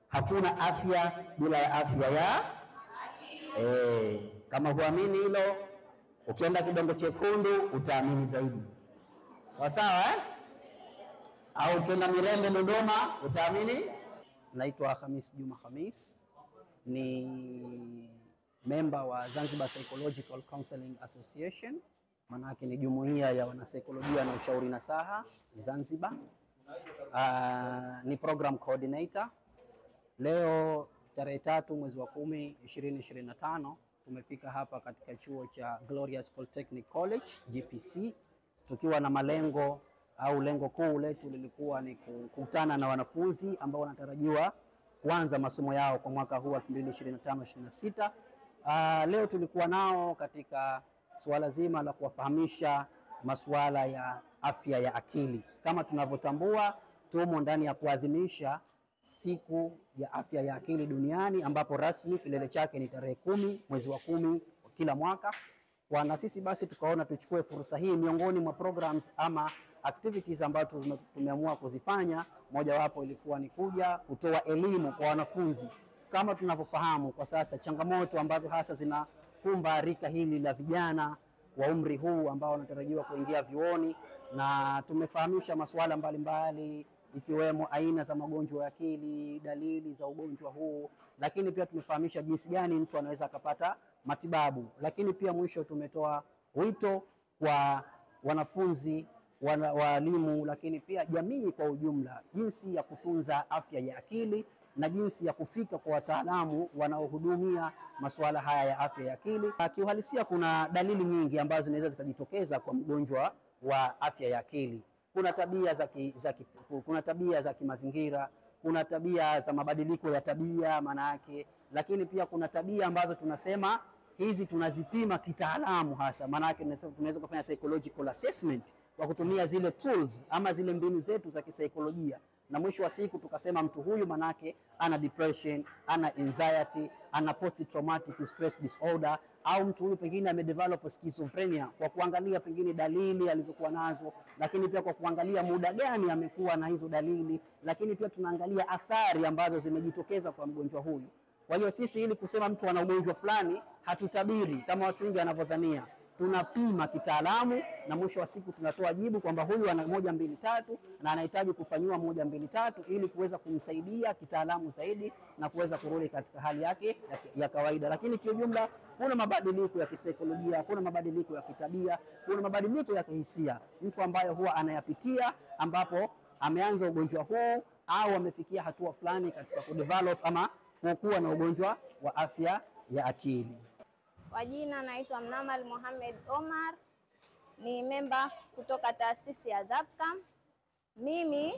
Hakuna afya bila ya afya ya kama huamini hilo, ukienda Kidongo Chekundu utaamini zaidi. Sawa au ukienda Mirembe Dodoma utaamini. Naitwa Khamis Juma Khamis, ni member wa Zanzibar Psychological Counseling Association, manake ni jumuiya ya wanasaikolojia na ushauri nasaha Zanzibar. Ni program coordinator. Leo tarehe 3 mwezi wa 10 2025 tumefika hapa katika chuo cha Glorious Polytechnic College GPC, tukiwa na malengo au lengo kuu letu lilikuwa ni kukutana na wanafunzi ambao wanatarajiwa kuanza masomo yao kwa mwaka huu 2025-26. Leo tulikuwa nao katika suala zima la kuwafahamisha masuala ya afya ya akili. Kama tunavyotambua, tumo ndani ya kuadhimisha siku ya afya ya akili duniani, ambapo rasmi kilele chake ni tarehe 10 mwezi wa 10 kila mwaka. Na sisi basi tukaona tuchukue fursa hii, miongoni mwa programs ama activities ambazo tumeamua kuzifanya, mojawapo ilikuwa ni kuja kutoa elimu kwa wanafunzi. Kama tunavyofahamu kwa sasa changamoto ambazo hasa zinakumba rika hili la vijana wa umri huu ambao wanatarajiwa kuingia vyuoni, na tumefahamisha masuala mbalimbali ikiwemo aina za magonjwa ya akili, dalili za ugonjwa huu, lakini pia tumefahamisha jinsi gani mtu anaweza akapata matibabu. Lakini pia mwisho tumetoa wito kwa wanafunzi, walimu, lakini pia jamii kwa ujumla, jinsi ya kutunza afya ya akili na jinsi ya kufika kwa wataalamu wanaohudumia masuala haya ya afya ya akili. Kiuhalisia kuna dalili nyingi ambazo zinaweza zikajitokeza kwa mgonjwa wa afya ya akili. Kuna tabia za kimazingira, kuna tabia za mabadiliko ya tabia maana yake, lakini pia kuna tabia ambazo tunasema hizi tunazipima kitaalamu hasa, maana yake tunaweza kufanya psychological assessment kwa kutumia zile tools ama zile mbinu zetu za kisaikolojia, na mwisho wa siku tukasema mtu huyu manake ana depression, ana anxiety, ana post traumatic stress disorder, au mtu huyu pengine amedevelop schizophrenia, kwa kuangalia pengine dalili alizokuwa nazo, lakini pia kwa kuangalia muda gani amekuwa na hizo dalili, lakini pia tunaangalia athari ambazo zimejitokeza kwa mgonjwa huyu. Kwa hiyo sisi ili kusema mtu ana ugonjwa fulani hatutabiri kama watu wengi wanavyodhania. Tunapima kitaalamu na mwisho wa siku tunatoa jibu kwamba huyu ana 1 2 3 na anahitaji kufanyiwa 1 2 3 ili kuweza kumsaidia kitaalamu zaidi na kuweza kurudi katika hali yake ya kawaida. Lakini kwa ujumla kuna mabadiliko ya kisaikolojia, kuna mabadiliko ya kitabia, kuna mabadiliko ya kihisia mtu ambaye huwa anayapitia, ambapo ameanza ugonjwa huu au amefikia hatua fulani katika kudevelop ama kuwa na ugonjwa wa afya ya akili. Kwa jina naitwa Mnamal Mohamed Omar, ni memba kutoka taasisi ya Zapcam. Mimi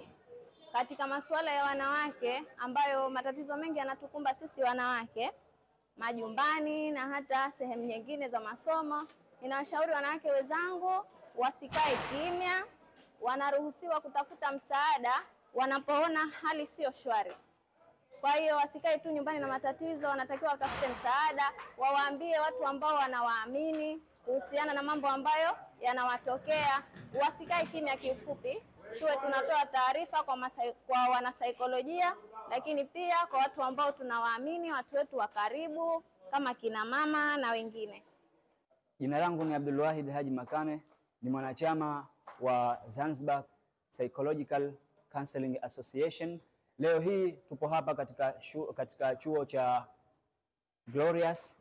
katika masuala ya wanawake ambayo matatizo mengi yanatukumba sisi wanawake majumbani na hata sehemu nyingine za masomo, ninawashauri wanawake wenzangu wasikae kimya, wanaruhusiwa kutafuta msaada wanapoona hali sio shwari. Kwa hiyo wasikae tu nyumbani na matatizo, wanatakiwa watafute msaada, wawaambie watu ambao wanawaamini kuhusiana na mambo ambayo yanawatokea. Wasikae kimya, kiufupi tuwe tunatoa taarifa kwa wanasaikolojia, lakini pia kwa watu ambao tunawaamini, watu wetu wa karibu kama kina mama na wengine. Jina langu ni Abdulwahid Haji Makame, ni mwanachama wa Zanzibar Psychological Counseling Association. Leo hii tupo hapa katika chuo cha Glorious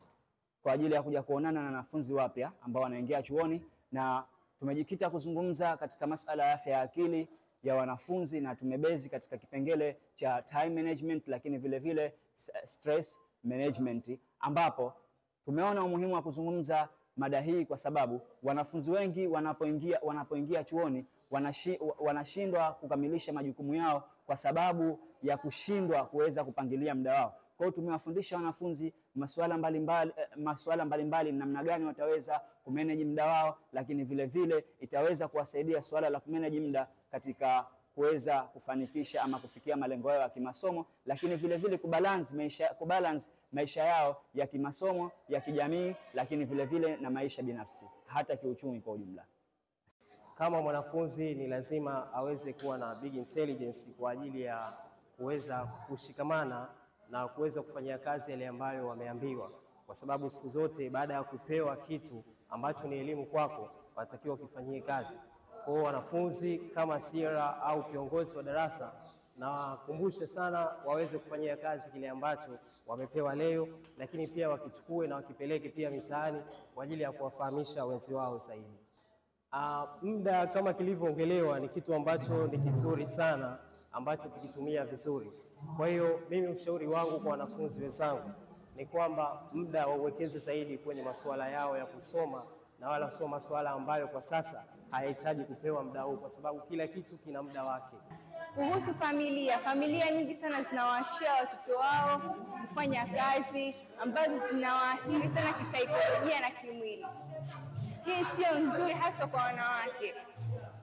kwa ajili ya kuja kuonana na wanafunzi wapya ambao wanaingia chuoni, na tumejikita kuzungumza katika masala ya afya ya akili ya wanafunzi, na tumebezi katika kipengele cha time management, lakini vile vile stress management, ambapo tumeona umuhimu wa kuzungumza mada hii kwa sababu wanafunzi wengi wanapoingia chuoni wanashindwa kukamilisha majukumu yao kwa sababu ya kushindwa kuweza kupangilia muda wao. Kwa hiyo tumewafundisha wanafunzi masuala mbalimbali namna gani wataweza kumanage muda wao, lakini vile vile itaweza kuwasaidia swala la kumanage muda katika kuweza kufanikisha ama kufikia malengo yao ya kimasomo, lakini vile vile kubalance maisha yao ya kimasomo, ya kijamii, lakini vile vile na maisha binafsi, hata kiuchumi kwa ujumla. Kama mwanafunzi ni lazima aweze kuwa na big intelligence kwa ajili ya kuweza kushikamana na kuweza kufanyia kazi yale ambayo wameambiwa, kwa sababu siku zote baada ya kupewa kitu ambacho ni elimu kwako, wanatakiwa kufanyie kazi. Kwa hiyo wanafunzi kama sira au kiongozi wa darasa, na wakumbushe sana waweze kufanyia kazi kile ambacho wamepewa leo, lakini pia wakichukue na wakipeleke pia mitaani kwa ajili ya kuwafahamisha wenzi wao zaidi. Muda kama kilivyoongelewa ni kitu ambacho ni kizuri sana, ambacho tukitumia vizuri. Kwa hiyo mimi ushauri wangu kwa wanafunzi wenzangu ni kwamba muda wauwekeze zaidi kwenye masuala yao ya kusoma, na wala sio masuala ambayo kwa sasa hayahitaji kupewa muda huu, kwa sababu kila kitu kina muda wake. Kuhusu familia nyingi sana zinawaachia watoto wao kufanya kazi ambazo zinawaathiri sana kisaikolojia na kimwili. Hii sio nzuri, hasa kwa wanawake.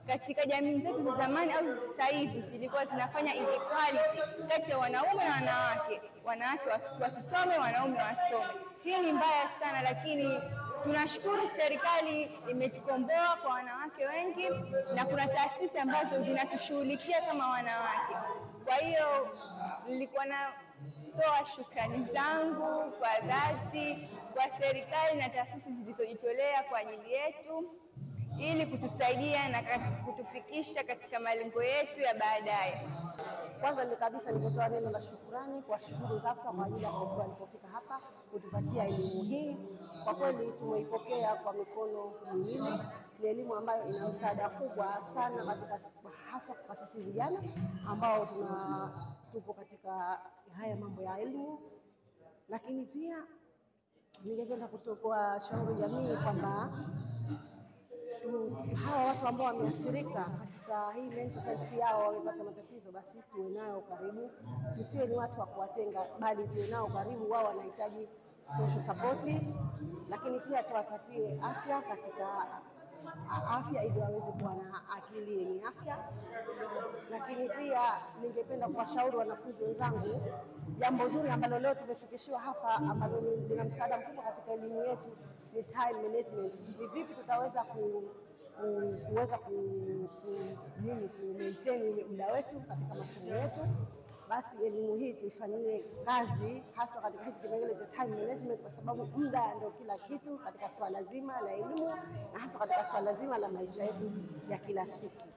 Katika jamii zetu za zamani au sasa hivi zilikuwa zinafanya inequality kati ya wanaume na wanawake. Wanawake wasisome, wanaume wasome. Hii ni mbaya sana, lakini tunashukuru serikali imetukomboa kwa wanawake wengi, na kuna taasisi ambazo zinatushughulikia kama wanawake. Kwa hiyo nilikuwa natoa shukrani zangu kwa dhati kwa serikali na taasisi zilizojitolea kwa ajili yetu, ili kutusaidia na kutufikisha katika malengo yetu ya baadaye. Kwanza kabisa ningetoa neno la shukrani kwa shukuru ZAVCAM kwa ajili ya walipofika hapa kutupatia elimu hii. Kwa kweli tumeipokea kwa mikono miwili. Ni elimu ambayo ina msaada kubwa sana katika, hasa kwa sisi vijana ambao tupo katika haya mambo ya elimu. Lakini pia ningependa kutoa shauri jamii kwamba hawa watu ambao wameathirika katika hii mental health yao, wamepata matatizo, basi tuwe nao karibu. Tusiwe ni watu wa kuwatenga, bali tuwe nao karibu. Wao wanahitaji social support, lakini pia tuwapatie afya katika afya ili waweze kuwa na akili yenye afya. Lakini pia ningependa kuwashauri wanafunzi wenzangu, jambo zuri ambalo leo tumefikishiwa hapa, ambalo lina msaada mkubwa katika elimu yetu, ni time management. Ni vipi tutaweza maintain muda wetu katika masomo yetu. Basi elimu hii tuifanyie kazi, hasa katika hiki kipengele cha time management, kwa sababu muda ndio kila kitu katika swala zima la elimu, na hasa katika swala zima la maisha yetu ya kila siku.